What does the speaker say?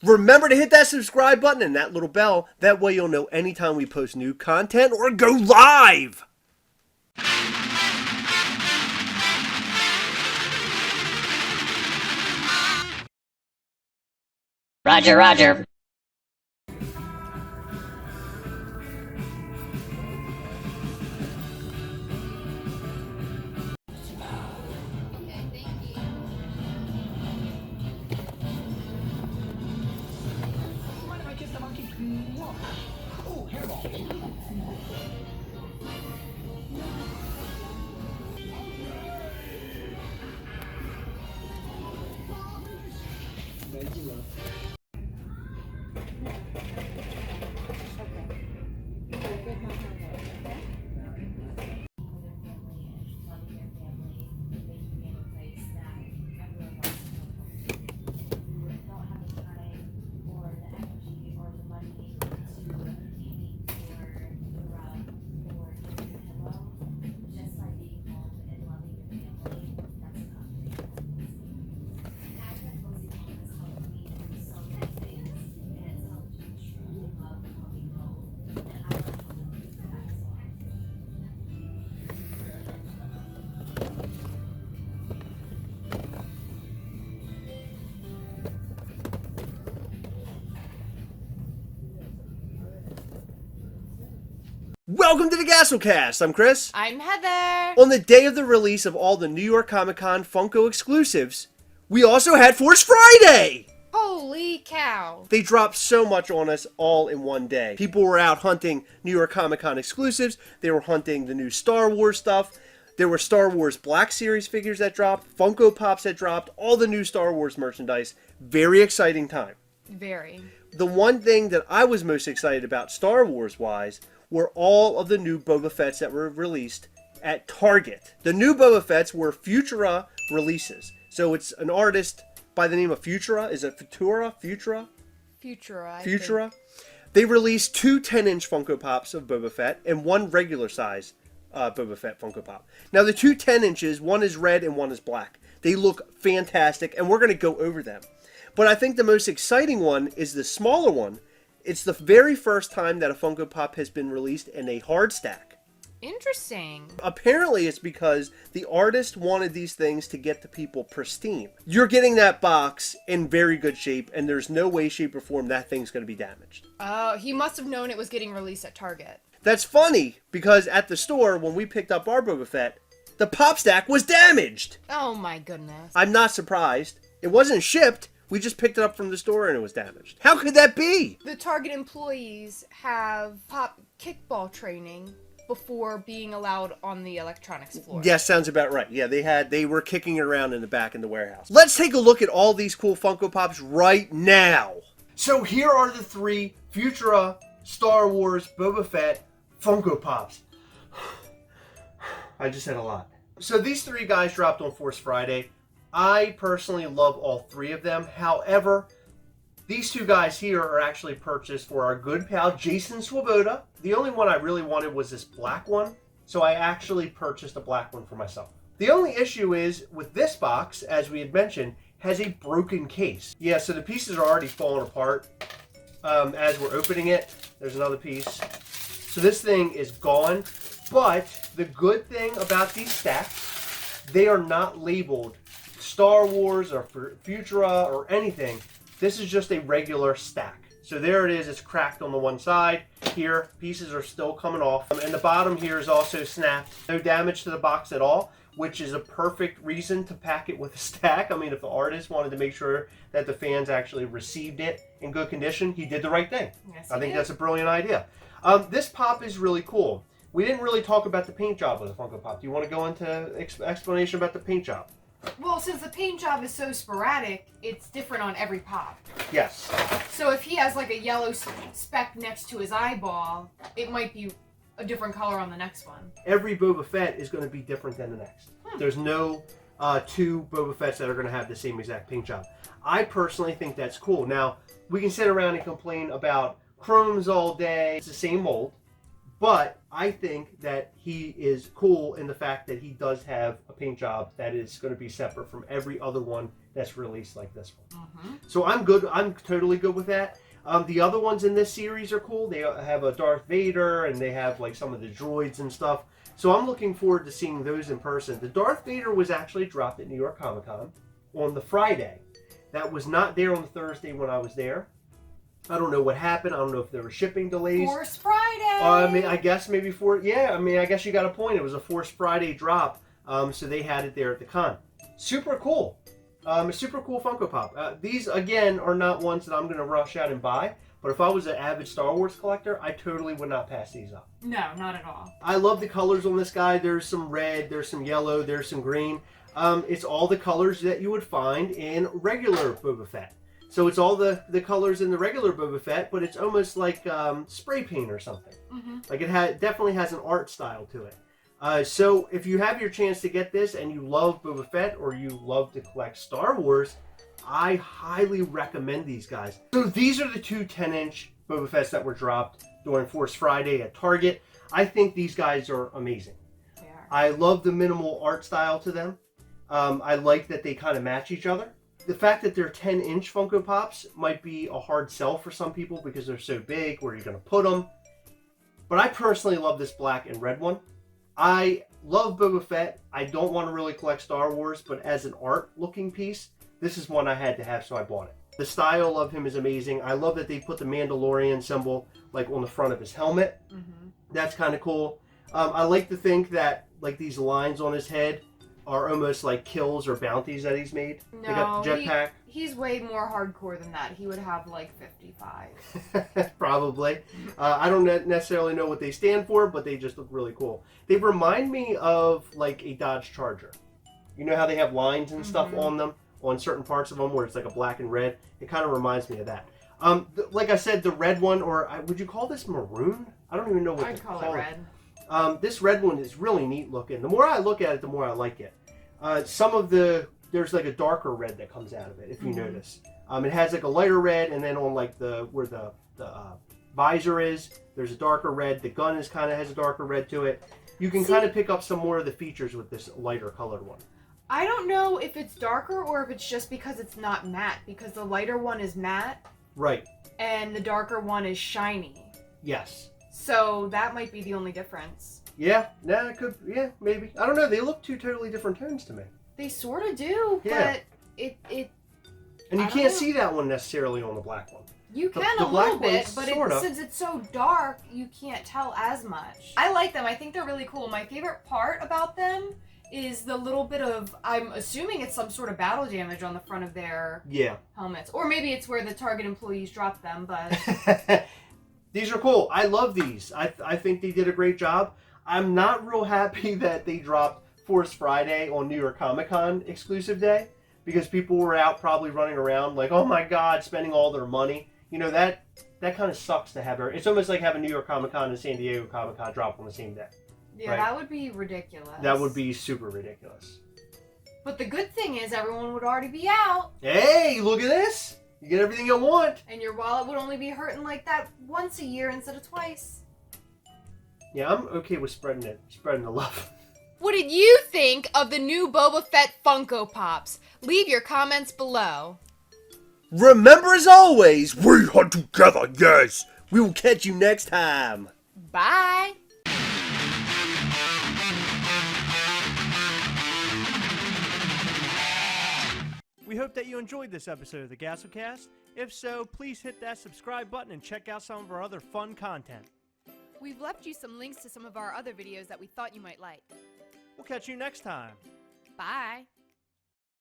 Remember to hit that subscribe button and that little bell. That way you'll know anytime we post new content or go live. Roger, Roger. Welcome to the Gastlecast. I'm Chris. I'm Heather. On the day of the release of all the New York Comic Con Funko exclusives, we also had Force Friday! Holy cow. They dropped so much on us all in one day. People were out hunting New York Comic Con exclusives. They were hunting the new Star Wars stuff. There were Star Wars Black Series figures that dropped, Funko Pops that dropped, all the new Star Wars merchandise. Very exciting time. Very. The one thing that I was most excited about Star Wars-wise were all of the new Boba Fetts that were released at Target. The new Boba Fetts were Futura releases. So it's an artist by the name of Futura. Is it Futura? Futura? Futura. Futura. They released two 10-inch Funko Pops of Boba Fett and one regular size Boba Fett Funko Pop. Now the two 10 inches, one is red and one is black. They look fantastic and we're going to go over them. But I think the most exciting one is the smaller one. It's the very first time that a Funko Pop has been released in a hard stack. Interesting. Apparently it's because the artist wanted these things to get to people pristine. You're getting that box in very good shape and there's no way, shape, or form that thing's going to be damaged. Oh, he must have known it was getting released at Target. That's funny because at the store when we picked up our Boba Fett, the pop stack was damaged. Oh my goodness. I'm not surprised. It wasn't shipped. We just picked it up from the store and it was damaged. How could that be? The Target employees have pop kickball training before being allowed on the electronics floor. Yes, sounds about right. Yeah, they were kicking it around in the back in the warehouse. Let's take a look at all these cool Funko Pops right now. So here are the three Futura Star Wars Boba Fett Funko Pops. I just said a lot. So these three guys dropped on Force Friday. I personally love all three of them. However, these two guys here are actually purchased for our good pal Jason Swoboda. The only one I really wanted was this black one, so I actually purchased a black one for myself. The only issue is with this box, as we had mentioned, has a broken case. Yeah, so the pieces are already falling apart as we're opening it. There's another piece. So this thing is gone, but the good thing about these stacks, they are not labeled Star Wars or Futura or anything. This is just a regular stack. So there it is. It's cracked on the one side. Here, pieces are still coming off. And the bottom here is also snapped. No damage to the box at all, which is a perfect reason to pack it with a stack. I mean, if the artist wanted to make sure that the fans actually received it in good condition, he did the right thing. Yes, I think that's a brilliant idea. This pop is really cool. We didn't really talk about the paint job of the Funko Pop. Do you want to go into explanation about the paint job? Well, since the paint job is so sporadic, it's different on every pop. Yes. So if he has like a yellow speck next to his eyeball, it might be a different color on the next one. Every Boba Fett is going to be different than the next. There's no two Boba Fetts that are going to have the same exact paint job. I personally think that's cool. Now, we can sit around and complain about chromes all day. It's the same mold. But I think that he is cool in the fact that he does have a paint job that is going to be separate from every other one that's released like this one. Mm-hmm. So I'm good. I'm totally good with that. The other ones in this series are cool. They have a Darth Vader, and they have like some of the droids and stuff. So I'm looking forward to seeing those in person. The Darth Vader was actually dropped at New York Comic Con on the Friday. That was not there on the Thursday when I was there. I don't know what happened. I don't know if there were shipping delays. Force Friday! I mean, I guess maybe I guess you got a point. It was a Force Friday drop, so they had it there at the con. Super cool. A super cool Funko Pop. These, again, are not ones that I'm going to rush out and buy, but if I was an avid Star Wars collector, I totally would not pass these up. No, not at all. I love the colors on this guy. There's some red, there's some yellow, there's some green. It's all the colors that you would find in regular Boba Fett. So it's all the colors in the regular Boba Fett, but it's almost like spray paint or something. Mm-hmm. Like it definitely has an art style to it. So if you have your chance to get this and you love Boba Fett or you love to collect Star Wars, I highly recommend these guys. So these are the two 10-inch Boba Fetts that were dropped during Force Friday at Target. I think these guys are amazing. They are. I love the minimal art style to them. I like that they kind of match each other. The fact that they're 10-inch Funko Pops might be a hard sell for some people because they're so big. Where are you going to put them? But I personally love this black and red one. I love Boba Fett. I don't want to really collect Star Wars, but as an art-looking piece, this is one I had to have, so I bought it. The style of him is amazing. I love that they put the Mandalorian symbol like on the front of his helmet. Mm-hmm. That's kind of cool. I like to think that like these lines on his head are almost like kills or bounties that he's made. No, they got the jetpack. He's way more hardcore than that. He would have like 55. Probably. I don't necessarily know what they stand for, but they just look really cool. They remind me of like a Dodge Charger. You know how they have lines and stuff on them, on certain parts of them where it's like a black and red? It kind of reminds me of that. Like I said, the red one, or would you call this maroon? I don't even know what I'd to call call it it. red. This red one is really neat looking. The more I look at it, the more I like it. There's like a darker red that comes out of it, if you notice. It has like a lighter red, and then on like where the visor is, there's a darker red. The gun has a darker red to it. You can kind of pick up some more of the features with this lighter colored one. I don't know if it's darker or if it's just because it's not matte, because the lighter one is matte. Right. And the darker one is shiny. Yes. So that might be the only difference. Yeah, it could. Yeah, maybe. I don't know. They look two totally different tones to me. They sort of do, Yeah. but it. And you can't see that one necessarily on the black one. You can the a black little bit, one's but sorta. since it's so dark, you can't tell as much. I like them. I think they're really cool. My favorite part about them is the little bit of, I'm assuming it's some sort of battle damage on the front of their helmets. Or maybe it's where the Target employees dropped them, but... These are cool. I love these. I think they did a great job. I'm not real happy that they dropped Force Friday on New York Comic Con exclusive day, because people were out probably running around like, oh my god, spending all their money. You know, that kind of sucks to have. It's almost like having New York Comic Con and San Diego Comic Con drop on the same day. Yeah, right? That would be ridiculous. That would be super ridiculous. But the good thing is everyone would already be out. Hey, look at this! You get everything you want. And your wallet would only be hurting like that once a year instead of twice. Yeah, I'm okay with spreading the love. What did you think of the new Boba Fett Funko Pops? Leave your comments below. Remember, as always, we are together, yes! We will catch you next time. Bye! We hope that you enjoyed this episode of the Gastlecast. If so, please hit that subscribe button and check out some of our other fun content. We've left you some links to some of our other videos that we thought you might like. We'll catch you next time. Bye!